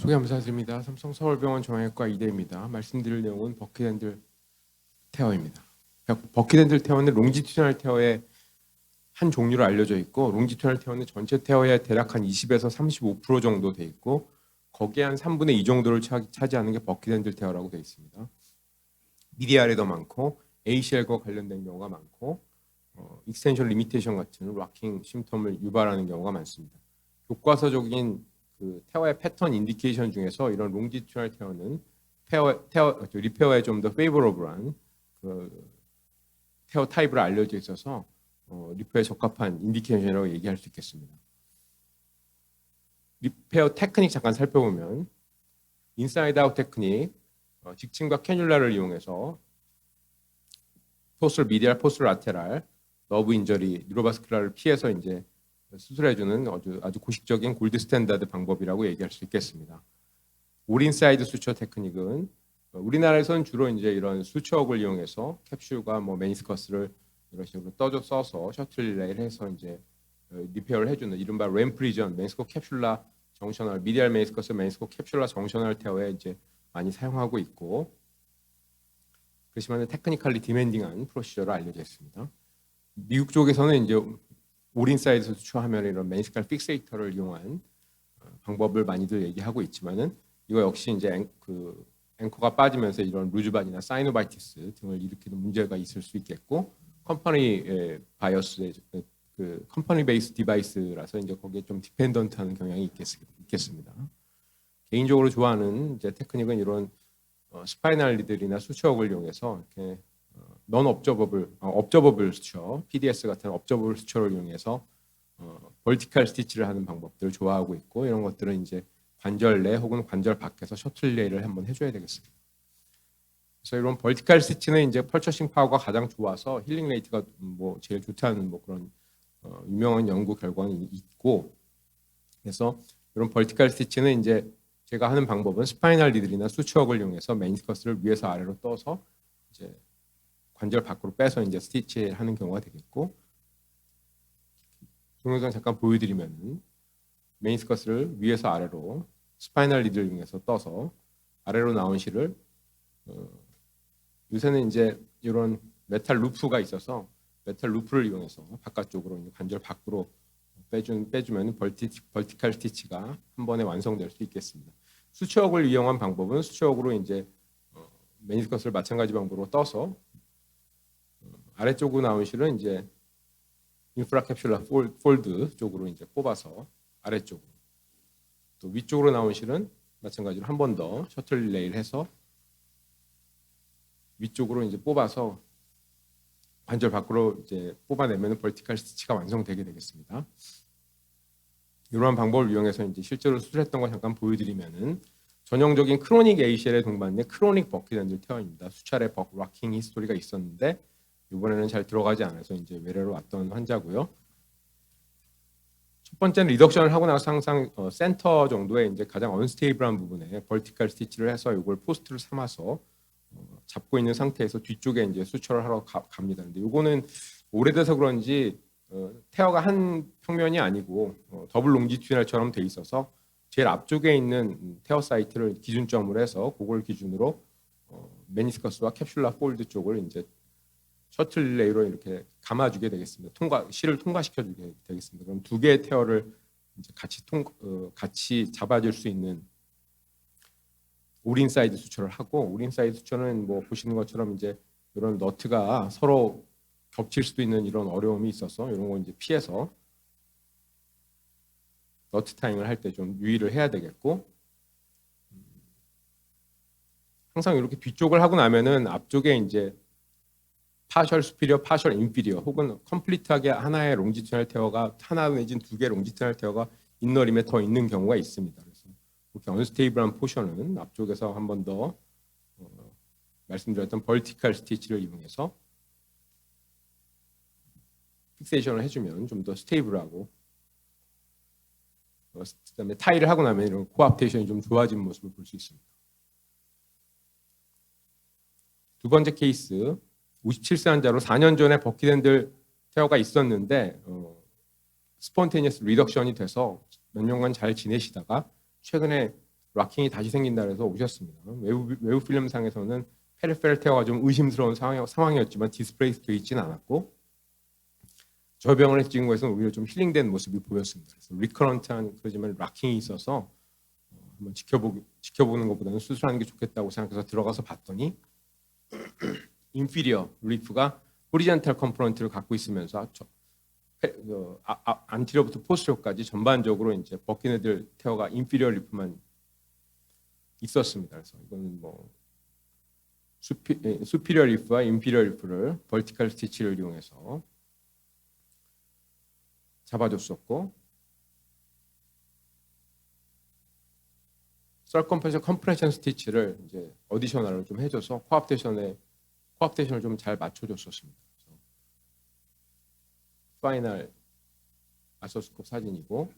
소개 감사드립니다. 삼성 서울병원 정형외과 이대입니다. 말씀드릴 내용은 버킷핸들 테어입니다. 버킷핸들 테어는 롱지튜디널 테어의 한 종류로 알려져 있고, 롱지튜디널 테어는 전체 테어의 대략 한 20에서 35% 정도 돼 있고, 거기에 한 3분의 2 정도를 차지하는 게 버킷핸들 테어라고 되어 있습니다. 미디알이 더 많고, ACL과 관련된 경우가 많고, 익스텐션 리미테이션 같은 락킹 심텀을 유발하는 경우가 많습니다. 교과서적인 그 테어의 패턴 인디케이션 중에서 이런 롱지튜디널 테어는 리페어에 좀 더 페이버러블한 그 테어 타입으로 알려져 있어서 리페어에 적합한 인디케이션이라고 얘기할 수 있겠습니다. 리페어 테크닉 잠깐 살펴보면 인사이드 아웃 테크닉, 직침과 캐뉼라를 이용해서 포스럴 미디알, 포스럴 라테랄, 너브 인저리, 뉴로바스큘라를 피해서 이제 수술해주는 아주 고식적인 골드 스탠다드 방법이라고 얘기할 수 있겠습니다. 올인사이드 수처 테크닉은 우리나라에서는 주로 이제 이런 수처업을 이용해서 캡슐과 메니스커스를 이런 식으로 써서 셔틀 릴레이를 해서 이제 리페어를 해주는 이른바 램프리전 메니스코 캡슐라 정셔널 미디알 메니스커스 메니스코 캡슐라 정셔널 테어에 이제 많이 사용하고 있고, 그렇지만 테크니컬리 디맨딩한 프로시저로 알려져 있습니다. 미국 쪽에서는 이제 올인사이드 수처하면 이런 메니스칼 픽세이터를 이용한 방법을 많이들 얘기하고 있지만은 이거 역시 이제 앵커가 빠지면서 이런 루즈반이나 사이노바이티스 등을 일으키는 문제가 있을 수 있겠고, 컴퍼니 바이어스의 그 컴퍼니 베이스 디바이스라서 이제 거기에 좀 디펜던트하는 경향이 있겠습니다. 개인적으로 좋아하는 이제 테크닉은 이런 스파이널 리들이나 수처업을 이용해서 이렇게 업저버블 수처, PDS 같은 업저버블 수처를 이용해서 벌티컬 스티치를 하는 방법들을 좋아하고 있고, 이런 것들은 이제 관절 내 혹은 관절 밖에서 셔틀 릴레이를 한번 해줘야 되겠습니다. 그래서 이런 벌티컬 스티치는 이제 펄처싱 파워가 가장 좋아서 힐링 레이트가 제일 좋다는 그런 유명한 연구 결과는 있고, 그래서 이런 벌티컬 스티치는 이제 제가 하는 방법은 스파이널 리들이나 수처업을 이용해서 메니스커스를 위에서 아래로 떠서 이제 관절 밖으로 빼서 이제 스티치하는 경우가 되겠고, 동영상 잠깐 보여드리면 메니스커스를 위에서 아래로 스파이널 리드를 이용해서 떠서 아래로 나온 실을 요새는 이제 이런 메탈 루프가 있어서 메탈 루프를 이용해서 바깥쪽으로 관절 밖으로 빼주면 벌티컬 스티치가 한 번에 완성될 수 있겠습니다. 수처업을 이용한 방법은 수처업으로 이제 메니스커스를 마찬가지 방법으로 떠서 아래쪽으로 나온 실은 이제 인프라캡슐라 폴드 쪽으로 이제 뽑아서 아래쪽으로, 또 위쪽으로 나온 실은 마찬가지로 한 번 더 셔틀 릴레이를 해서 위쪽으로 이제 뽑아서 관절 밖으로 이제 뽑아내면 벌티컬 스티치가 완성되게 되겠습니다. 이러한 방법을 이용해서 이제 실제로 수술했던 거 잠깐 보여드리면은 전형적인 크로닉 ACL에 동반된 크로닉 버킷핸들 테어입니다. 수차례 락킹 히스토리가 있었는데 이번에는 잘 들어가지 않아서 이제 외래로 왔던 환자고요. 첫 번째는 리덕션을 하고 나서 항상 센터 정도에 이제 가장 언스테이블한 부분에 벌티컬 스티치를 해서 이걸 포스트를 삼아서 잡고 있는 상태에서 뒤쪽에 이제 수처를 하러 갑니다. 근데 이거는 오래돼서 그런지 테어가 한 평면이 아니고 더블 롱지튜디널처럼 돼 있어서 제일 앞쪽에 있는 테어 사이트를 기준점으로 해서 그걸 기준으로 메니스커스와 캡슐라 폴드 쪽을 이제 셔틀 릴레이로 이렇게 감아주게 되겠습니다. 실을 통과시켜주게 되겠습니다. 그럼 두 개의 테어를 이제 같이 잡아줄 수 있는 올인사이드 수처를 하고, 올인사이드 수처는 보시는 것처럼 이제 이런 너트가 서로 겹칠 수도 있는 이런 어려움이 있어서 이런 거 이제 피해서 너트 타잉을 할 때 좀 유의를 해야 되겠고, 항상 이렇게 뒤쪽을 하고 나면은 앞쪽에 이제 파셜 수피리어, 파셜 인피리어 혹은 컴플리트하게 하나의 롱지튜디널 테어가 하나 내진 두 개 롱지튜디널 테어가 인너림에 더 있는 경우가 있습니다. 그래서 이렇게 언스테이블한 포션은 앞쪽에서 한 번 더 말씀드렸던 벌티컬 스티치를 이용해서 픽세이션을 해주면 좀 더 스테이블하고, 그다음에 타이를 하고 나면 이런 코압테이션이 좀 좋아진 모습을 볼 수 있습니다. 두 번째 케이스, 57세 환자로 4년 전에 버킷핸들 테어가 있었는데 스폰테니어스 리덕션이 돼서 몇 년간 잘 지내시다가 최근에 락킹이 다시 생긴다 해서 오셨습니다. 외부 필름상에서는 페리페럴 테어가 좀 의심스러운 상황이었지만 디스플레이스 되어 있지는 않았고 저 병원에서 찍은 거에서는 오히려 좀 힐링된 모습이 보였습니다. 그래서 리커런트한 그러지만 락킹이 있어서 한번 지켜보는 것보다는 수술하는 게 좋겠다고 생각해서 들어가서 봤더니 인피리어 리프가 호리젠탈 컴포넌트를 갖고 있으면서 안티리어부터 포스티어까지 전반적으로 이제 벗긴 애들 테어가 인피리어 리프만 있었습니다. 그래서 이거는 뭐 수피리어 리프와 인피리어 리프를 벌티컬 스티치를 이용해서 잡아줬었고 컴프레션 스티치를 이제 어디셔널을 좀 해줘서 코압테이션을 좀 잘 맞춰줬었습니다. 파이널 아서스콥 사진이고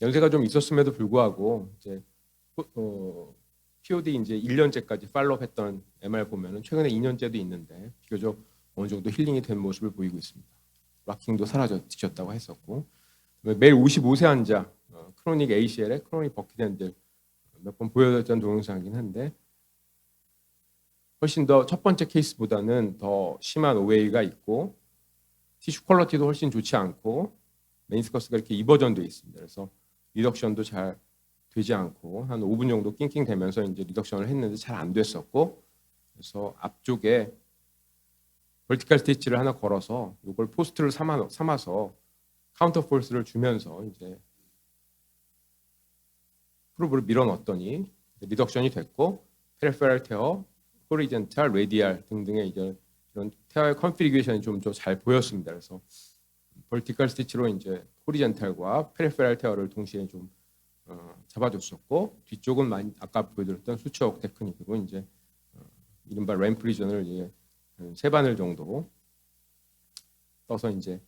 연세가 좀 있었음에도 불구하고 이제 POD 이제 1년째까지 팔로우했던 MR 보면은 최근에 2년째도 있는데 비교적 어느 정도 힐링이 된 모습을 보이고 있습니다. 락킹도 사라졌다고 했었고 매일 55세 환자 크로닉 ACL에 크로닉 버킷핸들 몇 번 보여줬던 동영상이긴 한데 훨씬 더 첫 번째 케이스보다는 더 심한 OA가 있고 티슈 퀄러티도 훨씬 좋지 않고 메니스커스가 이렇게 이버전되어 있습니다. 그래서 리덕션도 잘 되지 않고 한 5분 정도 낑낑대면서 이제 리덕션을 했는데 잘 안 됐었고 그래서 앞쪽에 벌티컬 스티치를 하나 걸어서 이걸 포스트를 삼아서 카운터 폴스를 주면서 이제 프로브를 밀어 넣었더니 리덕션이 됐고 페리페럴 테어, 호리젠탈, 레디알 등등의 이제 이런 테어의 컨피규레이션이 좀 더 잘 보였습니다. 그래서 벌티컬 스티치로 이제 호리젠탈과 페리페럴 테어를 동시에 좀 잡아줬었고 뒤쪽은 많이 아까 보여드렸던 수축 테크닉으로 이제 이른바 램프리전을 이제 3바늘 정도 떠서 이제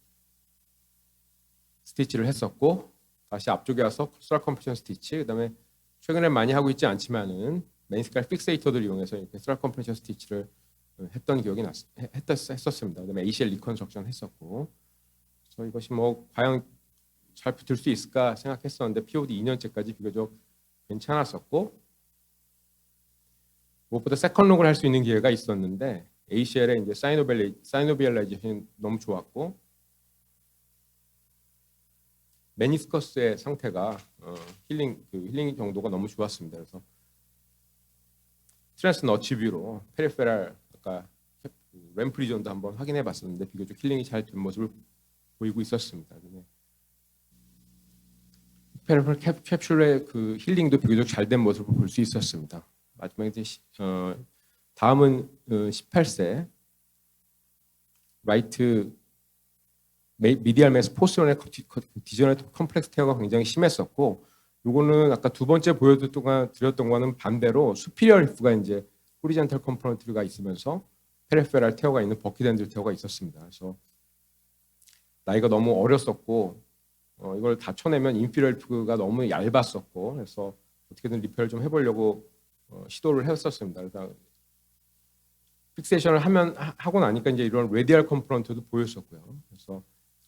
스티치를 했었고 다시 앞쪽에 와서 스트라 컴프레션 스티치 그다음에 최근에 많이 하고 있지 않지만은 메인스칼 픽세이터들 이용해서 이렇게 스트라 컴프레션 스티치를 했던 기억이 했었습니다. 그다음에 ACL 리컨스트럭션 했었고 그래서 이것이 뭐 과연 잘 붙을 수 있을까 생각했었는데 POD 2년째까지 비교적 괜찮았었고 무엇보다 세컨록을 할 수 있는 기회가 있었는데 ACL의 이제 사이노비엘라이제이션이 너무 좋았고 메니스커스의 상태가 힐링 정도가 너무 좋았습니다. 그래서 스트레스 너치뷰로 페리페랄 아까 램프리전도 한번 확인해 봤었는데 비교적 힐링이 잘 된 모습을 보이고 있었습니다. 페리페랄 캡슐의 그 힐링도 비교적 잘 된 모습을 볼 수 있었습니다. 마지막에 다음은 18세 라이트 미디얼 매스 포스런의 디저너티브 컴플렉스 테어가 굉장히 심했었고 요거는 아까 두 번째 보여드렸던 거는 반대로 수피리어 리프가 이제 호리젠탈 컴포넌트가 있으면서 페리페럴 테어가 있는 버킷핸들 테어가 있었습니다. 그래서 나이가 너무 어렸었고 이걸 다 쳐내면 인피리어 리프가 너무 얇았었고 그래서 어떻게든 리페어를 좀 해보려고 시도를 했었습니다. 그래서 픽세이션을 하고 나니까 이제 이런 레디얼 컴포넌트도 보였었고요. 그래서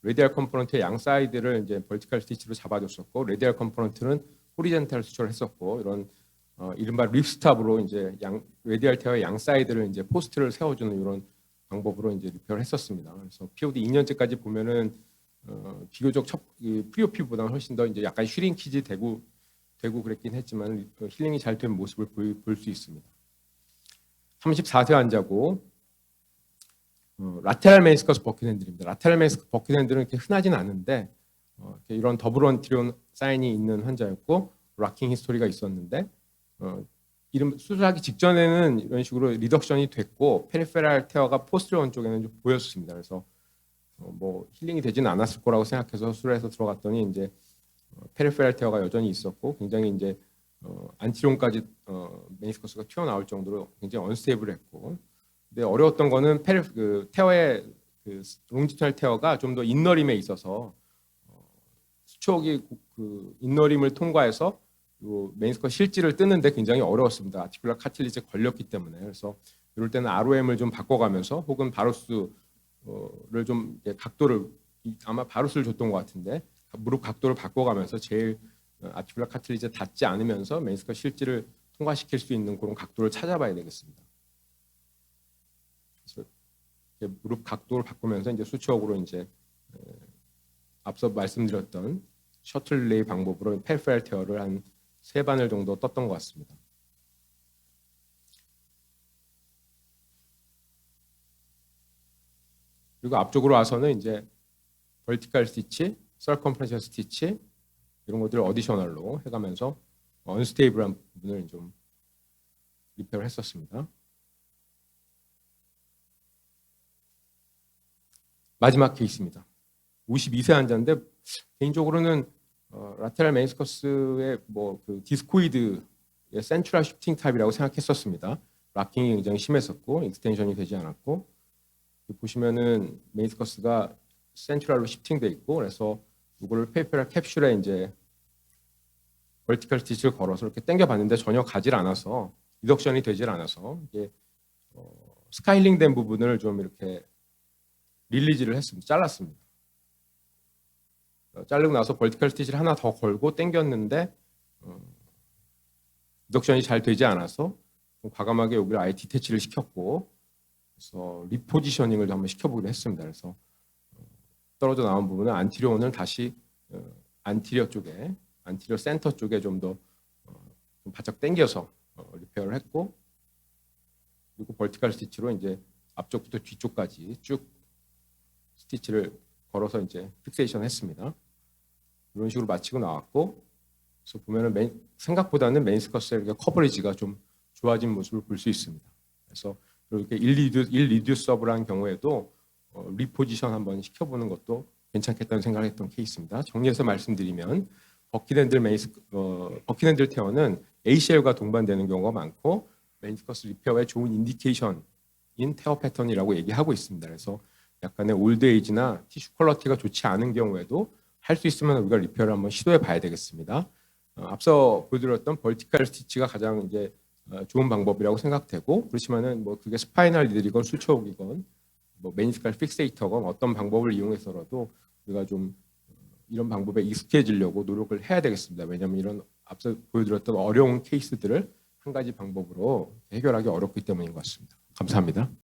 레디얼 컴포넌트의 양 사이드를 이제 벌티컬 스티치로 잡아줬었고 레디얼 컴포넌트는 호리젠탈 수출을 했었고 이런 이른바 립스탑으로 이제 레디얼 테어의 양 사이드를 이제 포스트를 세워주는 이런 방법으로 이제 리페어를 했었습니다. 그래서 POD 2년째까지 보면은 비교적 프리오피보다는 훨씬 더 이제 약간 슈링키지 되고 그랬긴 했지만 힐링이 잘 된 모습을 볼 수 있습니다. 34세 환자고 라테랄 메니스커스 버킷핸들입니다. 라테랄 메니스커스 버킷핸들은 이렇게 흔하진 않은데 이런 더블 원트리온 사인이 있는 환자였고 락킹 히스토리가 있었는데 수술하기 직전에는 이런 식으로 리덕션이 됐고 페리페랄 테어가 포스terior 쪽에는 좀 보였습니다. 그래서 뭐 힐링이 되지는 않았을 거라고 생각해서 수술해서 들어갔더니 이제 페리페랄 테어가 여전히 있었고 굉장히 이제 안티리온까지 메니스커스가 튀어나올 정도로 굉장히 언스테이블했고 근데 어려웠던 거는 테어의 롱지터널 테어가 좀 더 인너림에 있어서 수축이 인너림을 통과해서 메니스커스 실지를 뜨는데 굉장히 어려웠습니다. 아티큘라 카틸리지에 걸렸기 때문에 그래서 이럴 때는 ROM을 좀 바꿔가면서 혹은 바루스를 좀 각도를 아마 바루스를 줬던 것 같은데 무릎 각도를 바꿔가면서 제일 아티큘러 카틸리지에 닿지 않으면서 메니스커스 실지를 통과시킬 수 있는 그런 각도를 찾아봐야 되겠습니다. 그래서 무릎 각도를 바꾸면서 이제 수치적으로 이제 앞서 말씀드렸던 셔틀 릴레이 방법으로 페리페럴 테어를 한 3바늘 정도 떴던 것 같습니다. 그리고 앞쪽으로 와서는 이제 벌티컬 스티치, 서컴프레셔 스티치 이런 것들을 어디셔널로 해가면서 언스테이블한 부분을 좀 리페어를 했었습니다. 마지막 케이스입니다. 52세 환자인데 개인적으로는 라테랄 메니스커스의 그 디스코이드의 센트럴 쉬프팅 타입이라고 생각했었습니다. 락킹이 굉장히 심했었고 익스텐션이 되지 않았고 보시면은 메니스커스가 센트럴로 쉬프팅돼 있고 그래서 이거를 페리페럴 캡슐에 이제 벌티컬 스티치를 걸어서 이렇게 당겨봤는데 전혀 가질 않아서 리덕션이 되질 않아서 이게 스카일링 된 부분을 좀 이렇게 릴리즈를 했습니다. 잘랐습니다. 자르고 나서 벌티컬 스티치를 하나 더 걸고 당겼는데 리덕션이 잘 되지 않아서 과감하게 여기를 아예 디태치를 시켰고 그래서 리포지셔닝을 한번 시켜보기로 했습니다. 그래서 떨어져 나온 부분은 안티리어는 다시 안티리어 쪽에 안티리어 센터 쪽에 좀 더 바짝 당겨서 리페어를 했고 그리고 벌티컬 스티치로 이제 앞쪽부터 뒤쪽까지 쭉 스티치를 걸어서 이제 픽세이션 했습니다. 이런 식으로 마치고 나왔고 그래서 보면은 생각보다는 메니스커스의 커버리지가 좀 좋아진 모습을 볼 수 있습니다. 그래서 이렇게 일리듀서블한 경우에도 리포지션 한번 시켜보는 것도 괜찮겠다는 생각을 했던 케이스입니다. 정리해서 말씀드리면 버킷핸들 테어는 ACL과 동반되는 경우가 많고 메니스커스 리페어의 좋은 인디케이션인 테어 패턴이라고 얘기하고 있습니다. 그래서 약간의 올드 에이지나 티슈 퀄러티가 좋지 않은 경우에도 할 수 있으면 우리가 리페어를 한번 시도해 봐야 되겠습니다. 앞서 보여드렸던 벌티컬 스티치가 가장 이제 좋은 방법이라고 생각되고 그렇지만은 그게 스파이널 니들이건 수초옥이건 메니스컬 픽세이터건 어떤 방법을 이용해서라도 우리가 좀 이런 방법에 익숙해지려고 노력을 해야 되겠습니다. 왜냐하면 이런 앞서 보여드렸던 어려운 케이스들을 한 가지 방법으로 해결하기 어렵기 때문인 것 같습니다. 감사합니다.